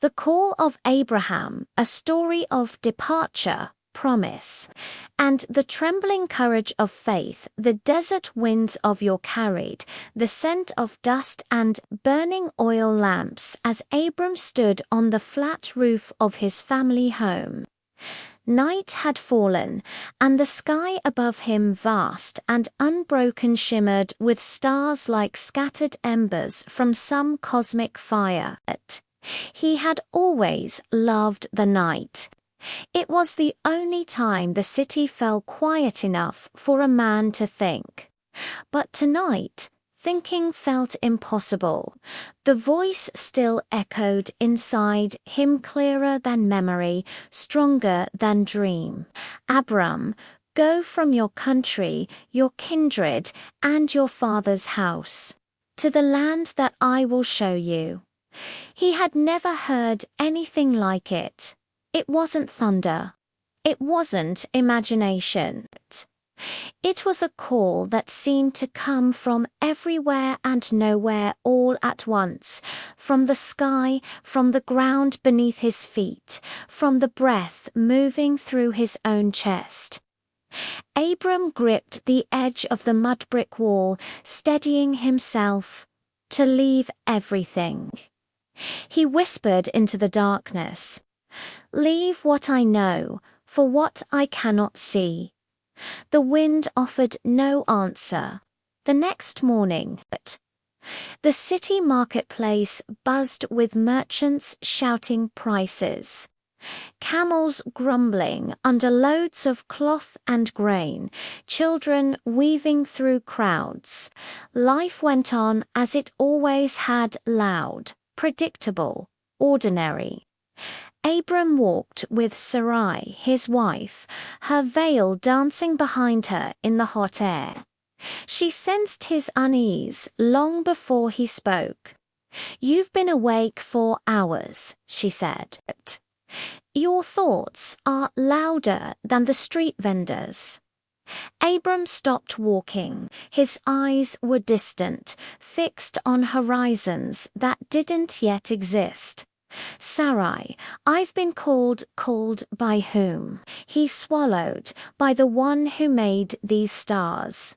The call of Abraham, a story of departure, promise, and the trembling courage of faith, the desert winds of your carried, the scent of dust and burning oil lamps as Abram stood on the flat roof of his family home. Night had fallen, and the sky above him vast and unbroken shimmered with stars like scattered embers from some cosmic fire. He had always loved the night. It was the only time the city fell quiet enough for a man to think. But tonight, thinking felt impossible. The voice still echoed inside him, clearer than memory, stronger than dream. Abram, go from your country, your kindred, and your father's house, to the land that I will show you. He had never heard anything like it. It wasn't thunder. It wasn't imagination. It was a call that seemed to come from everywhere and nowhere all at once, from the sky, from the ground beneath his feet, from the breath moving through his own chest. Abram gripped the edge of the mud brick wall, steadying himself to leave everything. He whispered into the darkness, "Leave what I know, for what I cannot see." The wind offered no answer. The next morning, the city marketplace buzzed with merchants shouting prices. Camels grumbling under loads of cloth and grain, children weaving through crowds. Life went on as it always had, loud, predictable, ordinary. Abram walked with Sarai, his wife, her veil dancing behind her in the hot air. She sensed his unease long before he spoke. "You've been awake for hours," she said. "Your thoughts are louder than the street vendors." Abram stopped walking. His eyes were distant, fixed on horizons that didn't yet exist. "Sarai, I've been called by whom?" He swallowed. "By the one who made these stars."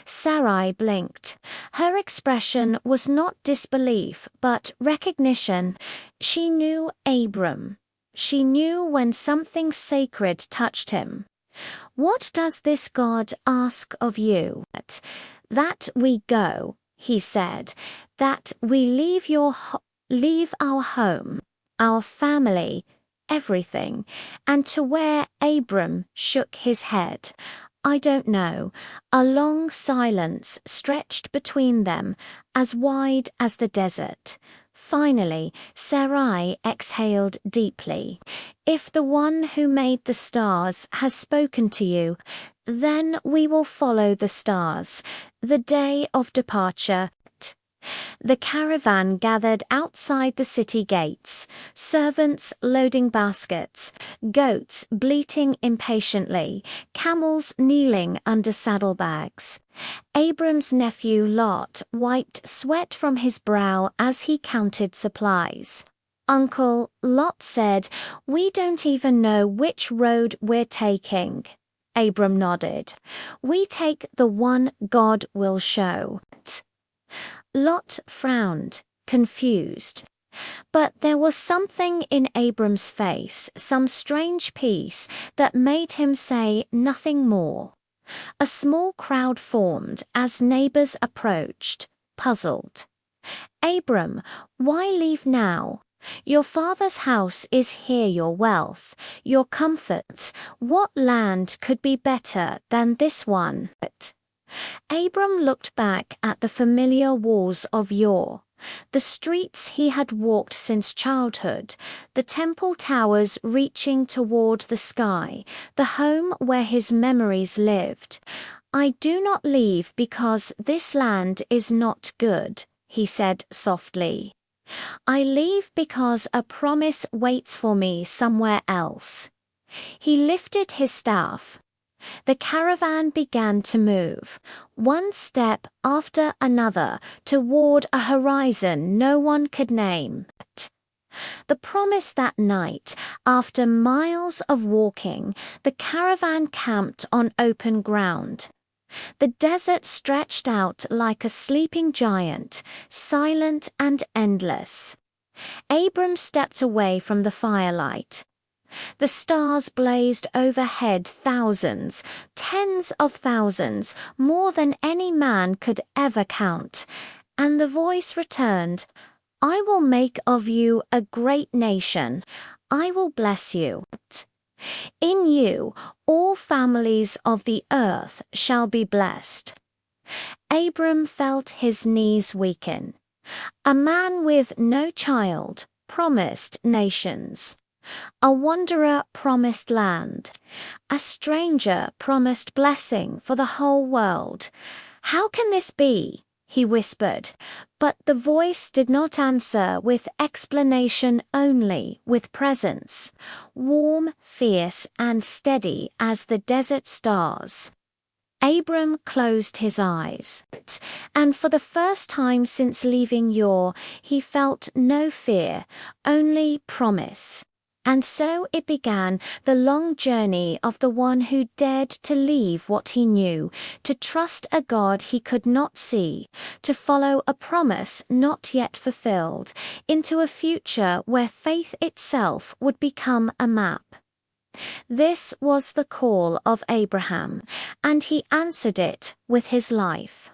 Sarai blinked. Her expression was not disbelief, but recognition. She knew Abram. She knew when something sacred touched him. "What does this God ask of you?" "That we go," he said, "that we leave our home, our family, everything." And to where Abram shook his head. "I don't know." A long silence stretched between them, as wide as the desert. Finally, Sarai exhaled deeply. "If the one who made the stars has spoken to you, then we will follow the stars." The day of departure. The caravan gathered outside the city gates, servants loading baskets, goats bleating impatiently, camels kneeling under saddlebags. Abram's nephew Lot wiped sweat from his brow as he counted supplies. "Uncle," Lot said, "we don't even know which road we're taking." Abram nodded. "We take the one God will show." Lot frowned, confused. But there was something in Abram's face, some strange peace, that made him say nothing more. A small crowd formed as neighbors approached, puzzled. "Abram, why leave now? Your father's house is here, your wealth, your comfort. What land could be better than this one?" Abram looked back at the familiar walls of yore, the streets he had walked since childhood, the temple towers reaching toward the sky, the home where his memories lived. "I do not leave because this land is not good," he said softly. "I leave because a promise waits for me somewhere else." He lifted his staff. The caravan began to move, one step after another, toward a horizon no one could name. The promise that night, after miles of walking, the caravan camped on open ground. The desert stretched out like a sleeping giant, silent and endless. Abram stepped away from the firelight. The stars blazed overhead, thousands, tens of thousands, more than any man could ever count. And the voice returned, "I will make of you a great nation. I will bless you. In you, all families of the earth shall be blessed." Abram felt his knees weaken. A man with no child promised nations. A wanderer promised land. A stranger promised blessing for the whole world. "How can this be?" he whispered. But the voice did not answer with explanation, only with presence, warm, fierce, and steady as the desert stars. Abram closed his eyes, and for the first time since leaving Ur, he felt no fear, only promise. And so it began, the long journey of the one who dared to leave what he knew, to trust a God he could not see, to follow a promise not yet fulfilled, into a future where faith itself would become a map. This was the call of Abraham, and he answered it with his life.